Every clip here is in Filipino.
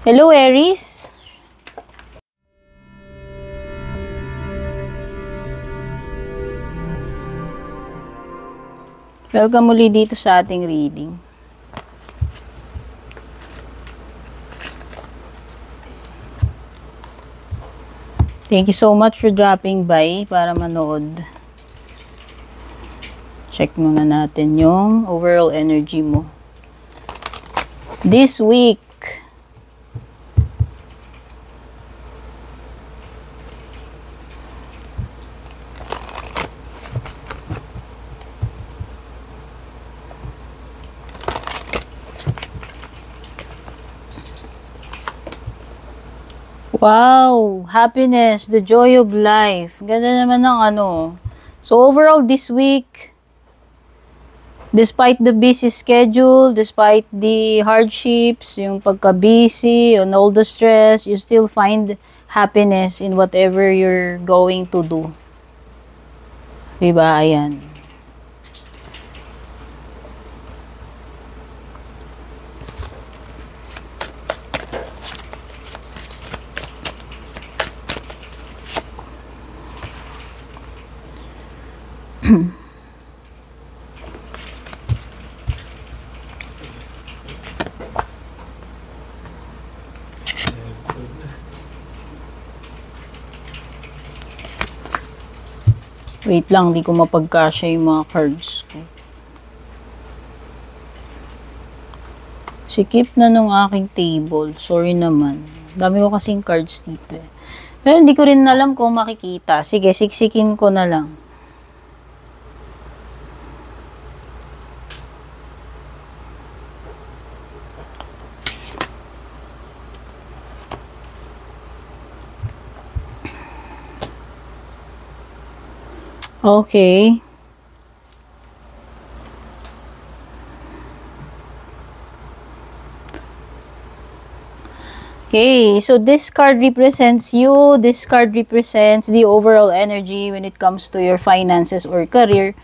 Hello, Aries. Welcome muli dito sa ating reading. Thank you so much for dropping by para manood. Check muna natin yung overall energy mo. This week, wow, happiness, the joy of life. Ganda naman ng ano. So overall this week, despite the busy schedule, despite the hardships, yung pagka-busy, and all the stress, you still find happiness in whatever you're going to do. Diba? Ayan. Wait lang, di ko mapagkasya yung mga cards ko. Sikip na nung aking table. Sorry naman. Dami ko kasing cards dito eh. Pero hindi ko rin alam kung makikita. Sige, siksikin ko na lang. Okay. Okay, so this card represents you. This card represents the overall energy when it comes to your finances or career.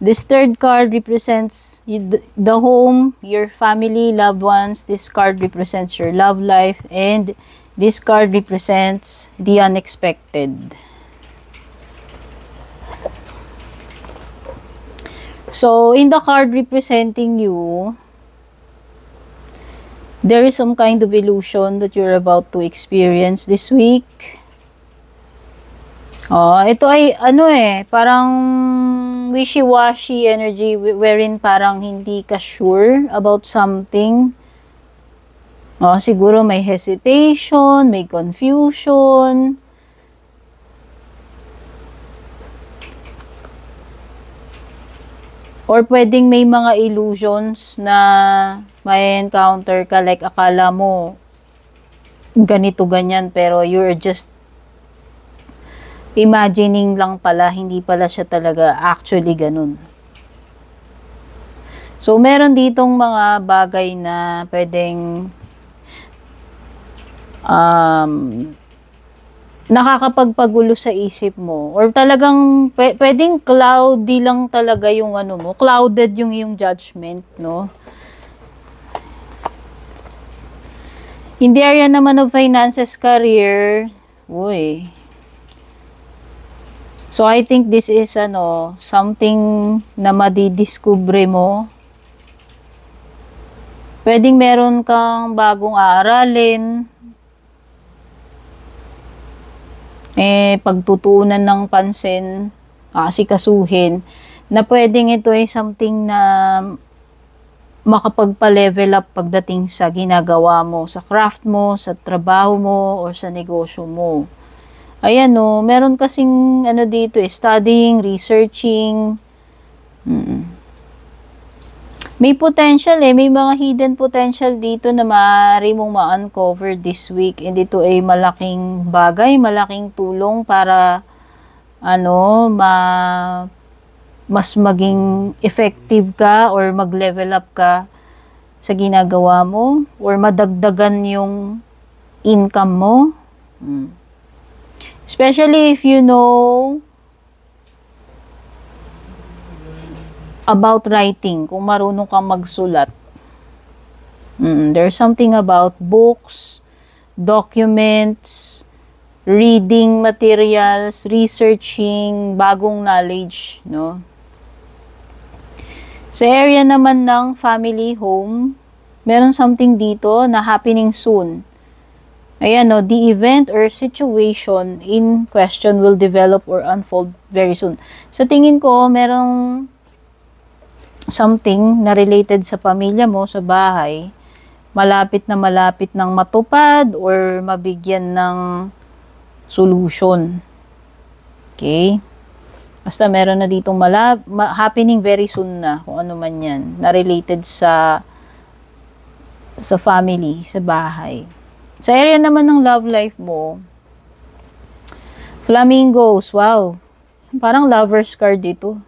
This third card represents you, the home, your family, loved ones. This card represents your love life. And this card represents the unexpected. So, in the card representing you, there is some kind of illusion that you're about to experience this week. Ito ay, parang wishy-washy energy wherein parang hindi ka sure about something. Siguro may hesitation, may confusion. Or pwedeng may mga illusions na may encounter ka, like akala mo ganito ganyan pero you're just imagining lang pala, hindi pala siya talaga actually ganun. So meron ditong mga bagay na pwedeng nakakapagpagulo sa isip mo, or talagang pwedeng cloudy lang talaga yung ano mo, clouded yung judgment, no? In the area naman of finances, career, so I think this is something na madidiscover mo. Pwedeng meron kang bagong aaralin, pagtutuunan ng pansin, asikasuhin, na pwedeng ito ay something na makapagpa-level up pagdating sa ginagawa mo, sa craft mo, sa trabaho mo, or sa negosyo mo. Ayan meron kasing dito studying, researching. May potential may mga hidden potential dito na maaari mong ma-uncover this week. And ito ay malaking bagay, malaking tulong para mas maging effective ka or mag-level up ka sa ginagawa mo, or madagdagan yung income mo. Especially if you know about writing, kung marunong kang magsulat. There's something about books, documents, reading materials, researching, bagong knowledge, no? Sa area naman ng family home, meron something dito na happening soon. Ayan, no, the event or situation in question will develop or unfold very soon. Sa tingin ko, merong something na related sa pamilya mo, sa bahay, malapit ng matupad or mabigyan ng solution. Okay? Basta meron na ditong happening very soon na, kung ano man yan, na related sa family, sa bahay. Sa area naman ng love life mo, flamingos, wow. Parang lover's card dito.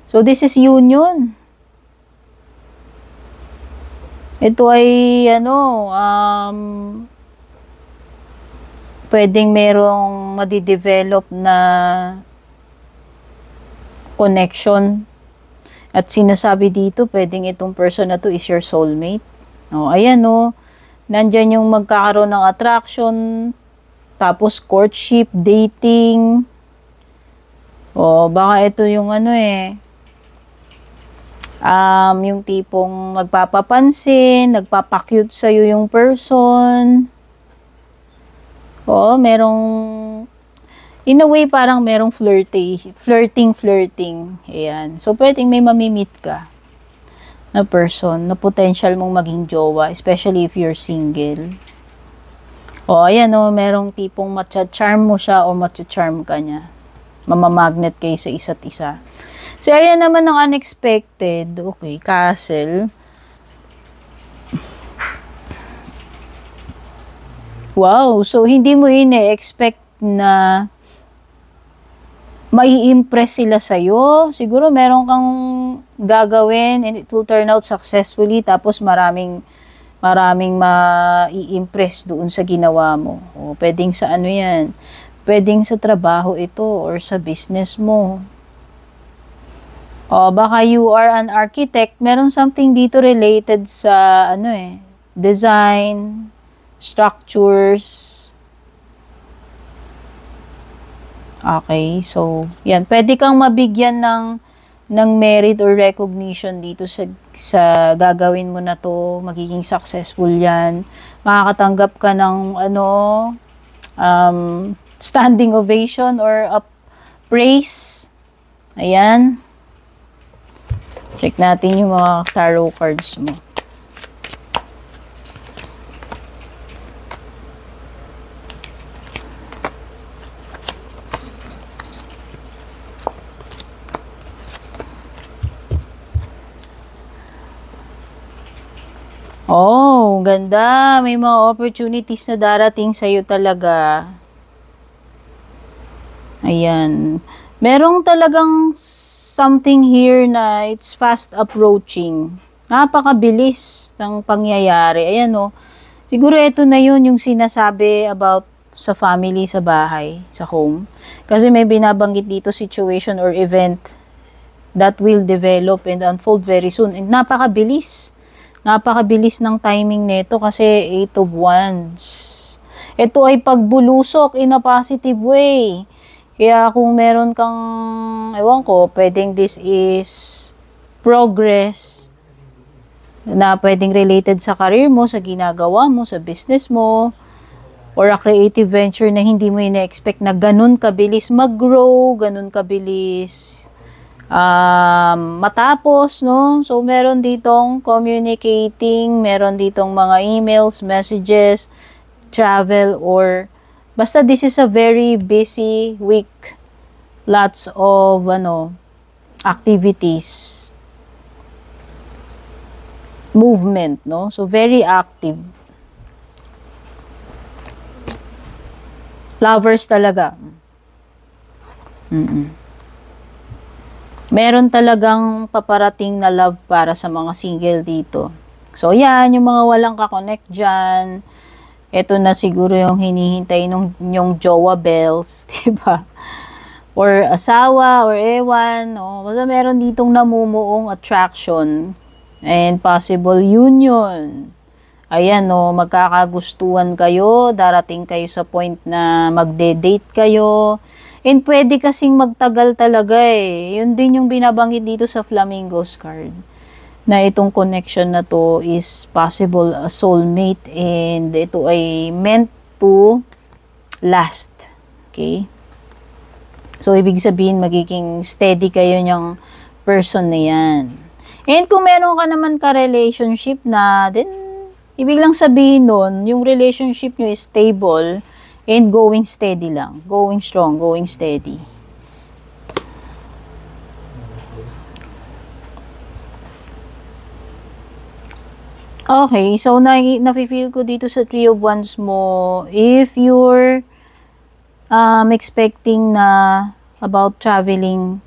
So, this is union. Ito ay, pwedeng merong madidevelop na connection. At sinasabi dito, pwedeng itong person na to is your soulmate. O, ayan, nandyan yung magkakaroon ng attraction, tapos courtship, dating. O, baka ito yung yung tipong magpapapansin, nagpapakyut sa'yo yung person. O, merong, in a way, parang merong flirting. Ayan. So, pwedeng may mamimit ka na person, na potential mong maging jowa, especially if you're single. O, ayan, merong tipong matcha-charm mo siya o matcha-charm ka niya. Mamamagnet kayo sa isa't isa. Sa area naman ng unexpected, okay, castle. Wow, so hindi mo ine-expect na mai-impress sila sa'yo. Siguro meron kang gagawin and it will turn out successfully, tapos maraming mai-impress doon sa ginawa mo. O, pwedeng sa yan, pwedeng sa trabaho ito or sa business mo. O, baka you are an architect, meron something dito related sa design, structures. Okay, so, yan. Pwede kang mabigyan ng merit or recognition dito sa gagawin mo na to. Magiging successful yan. Makakatanggap ka ng, standing ovation or praise. Ayan. Check natin yung mga tarot cards mo. Oh, ganda. May mga opportunities na darating sa'yo talaga. Ayan. Merong talagang something here na it's fast approaching. Napakabilis ng pangyayari. Ayan, siguro ito na yun yung sinasabi about sa family, sa bahay, sa home. Kasi may binabanggit dito situation or event that will develop and unfold very soon. And napakabilis. Napakabilis ng timing nito kasi 8 of Wands. Ito ay pagbulusok in a positive way. Kaya kung meron kang, ewan ko, pwedeng this is progress na pwedeng related sa career mo, sa ginagawa mo, sa business mo, or a creative venture na hindi mo ina-expect na ganun kabilis mag-grow, ganun kabilis matapos, So, meron ditong communicating, meron ditong mga emails, messages, travel, or basta this is a very busy week. Lots of, activities. Movement, So, very active. Lovers talaga. Meron talagang paparating na love para sa mga single dito. So, yan, yung mga walang kakonect dyan. Ito na siguro yung hinihintay yung jowa bells, diba? Or asawa, or ewan. Basta meron ditong namumuong attraction and possible union. Ayan, no, magkakagustuhan kayo, darating kayo sa point na magde-date kayo. And pwede kasing magtagal talaga eh. Yun din yung binabanggit dito sa Flamingos card. Na itong connection na to is possible a soulmate and ito ay meant to last. Okay? So, ibig sabihin, magiging steady kayo niyang person na yan. And kung meron ka naman ka-relationship na, then, ibig lang sabihin nun, yung relationship nyo is stable and going steady lang. Going strong, going steady. Okay, so nafe-feel ko dito sa Three of Wands mo, if you're expecting na about traveling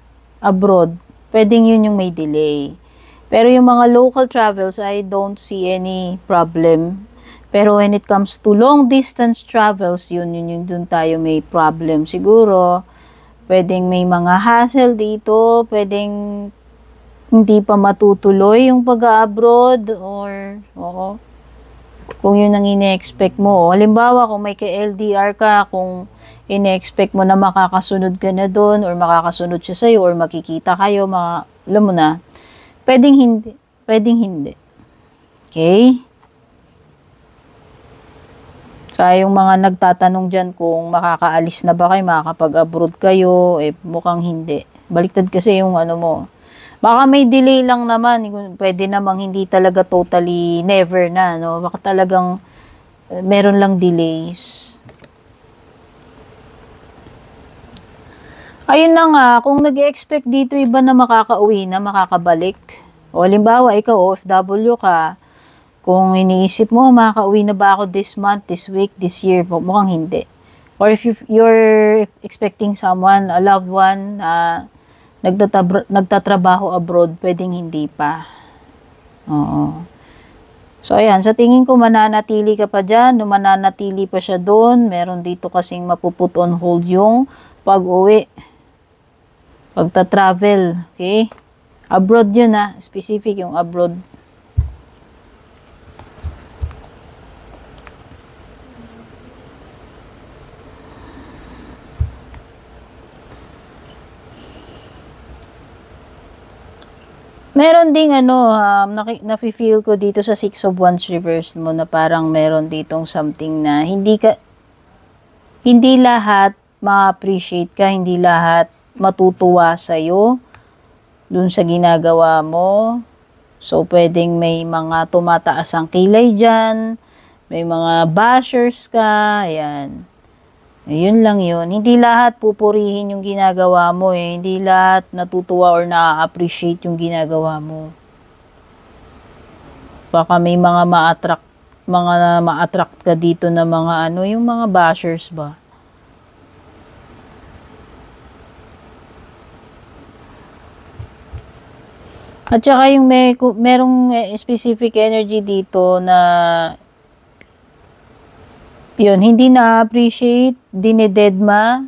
abroad, pwedeng yun yung may delay. Pero yung mga local travels, I don't see any problem. Pero when it comes to long distance travels, yun dun tayo may problem. Siguro, pwedeng may mga hassle dito, pwedeng hindi pa matutuloy yung pag-abroad or kung yun ang ine-expect mo. Halimbawa, kung may ka-LDR ka, kung ine-expect mo na makakasunod ka na doon or makakasunod siya sa'yo or makikita kayo, alam mo na, pwedeng hindi. Pwedeng hindi. Okay? So, yung mga nagtatanong dyan kung makakaalis na ba kayo, makakapag-abroad kayo, eh mukhang hindi. Baliktad kasi yung ano mo. Baka may delay lang naman, pwede namang hindi talaga totally never na, no? Baka talagang meron lang delays. Ayun na nga, kung nag-expect dito iba na makakauwi na, makakabalik. O halimbawa, ikaw OFW ka, kung iniisip mo, makakauwi na ba ako this month, this week, this year, mukhang hindi. Or if you're expecting someone, a loved one, nagtatrabaho abroad, pwedeng hindi pa. Oo. So, ayan, sa tingin ko, mananatili ka pa dyan, mananatili pa siya doon, meron dito kasing mapuput on hold yung pag-uwi. Pagta-travel, okay? Abroad yun specific yung abroad. Meron ding nafe-feel ko dito sa Six of Wands reverse mo na parang meron ditong something na hindi lahat ma-appreciate ka, hindi lahat matutuwa sa'yo dun sa ginagawa mo. So, pwedeng may mga tumataas ang kilay dyan, may mga bashers ka, ayan. Yun lang yun. Hindi lahat pupurihin yung ginagawa mo eh. Hindi lahat natutuwa or na-appreciate yung ginagawa mo. Baka may mga ma-attract ka dito na mga yung mga bashers ba? At saka yung merong specific energy dito na yun, hindi na-appreciate, dinededma.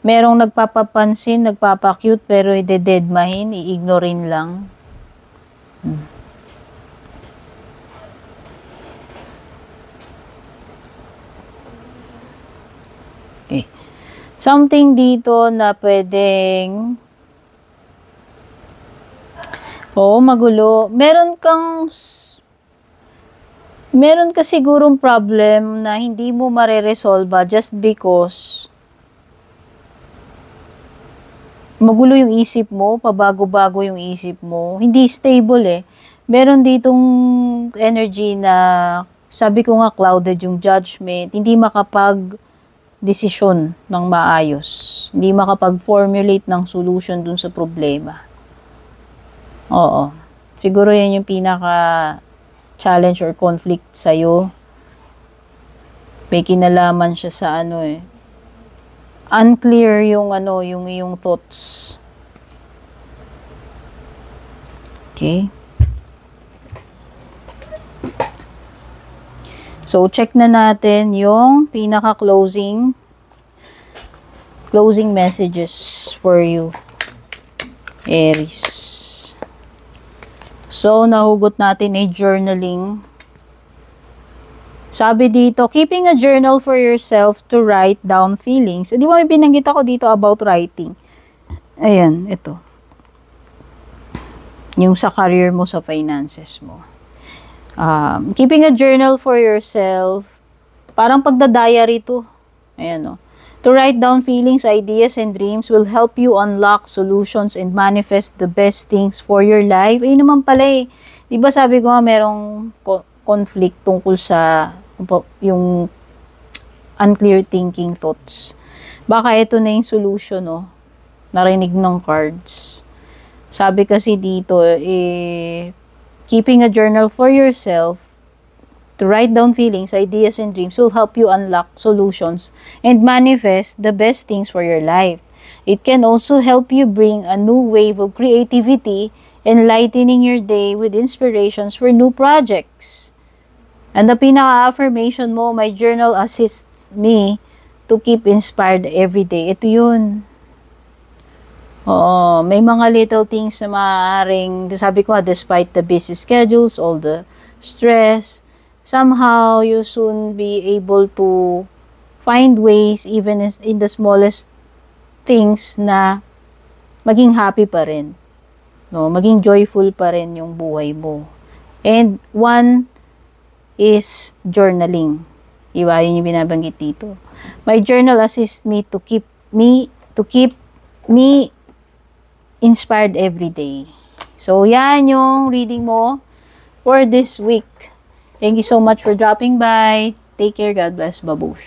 Merong nagpapapansin, nagpapacute, pero idededmahin, i-ignorin lang. Okay. Something dito na pwedeng magulo. Meron ka sigurong problem na hindi mo mareresolve just because magulo yung isip mo, pabago-bago yung isip mo. Hindi stable eh. Meron ditong energy na, sabi ko nga, clouded yung judgment. Hindi makapag-desisyon ng maayos. Hindi makapag-formulate ng solution dun sa problema. Oo. Siguro yan yung pinaka-challenge or conflict sa'yo. May kinalaman siya sa unclear yung yung thoughts. Okay. So, check na natin yung pinaka-closing messages for you, Aries. So, nahugot natin ay journaling. Sabi dito, keeping a journal for yourself to write down feelings. Di ba may binanggit ako dito about writing? Ayan, ito. Yung sa career mo, sa finances mo. Keeping a journal for yourself, parang pagda-diary to. Ayan, to write down feelings, ideas, and dreams will help you unlock solutions and manifest the best things for your life. Ayun naman pala eh. Diba sabi ko nga merong conflict tungkol sa yung unclear thinking thoughts. Baka ito na yung solution, narinig ng cards. Sabi kasi dito, keeping a journal for yourself to write down feelings, ideas, and dreams will help you unlock solutions and manifest the best things for your life. It can also help you bring a new wave of creativity, enlightening your day with inspirations for new projects. And the pinaka-affirmation mo, my journal assists me to keep inspired every day. Ito yun. Oo, may mga little things na maaaring, sabi ko despite the busy schedules, all the stress, somehow you soon be able to find ways even in the smallest things na maging happy pa rin. Maging joyful pa rin yung buhay mo. And one is journaling. Iba yun yung binabanggit dito. My journal assists me to keep me inspired every day. So, yan yung reading mo for this week. Thank you so much for dropping by. Take care. God bless. Babush.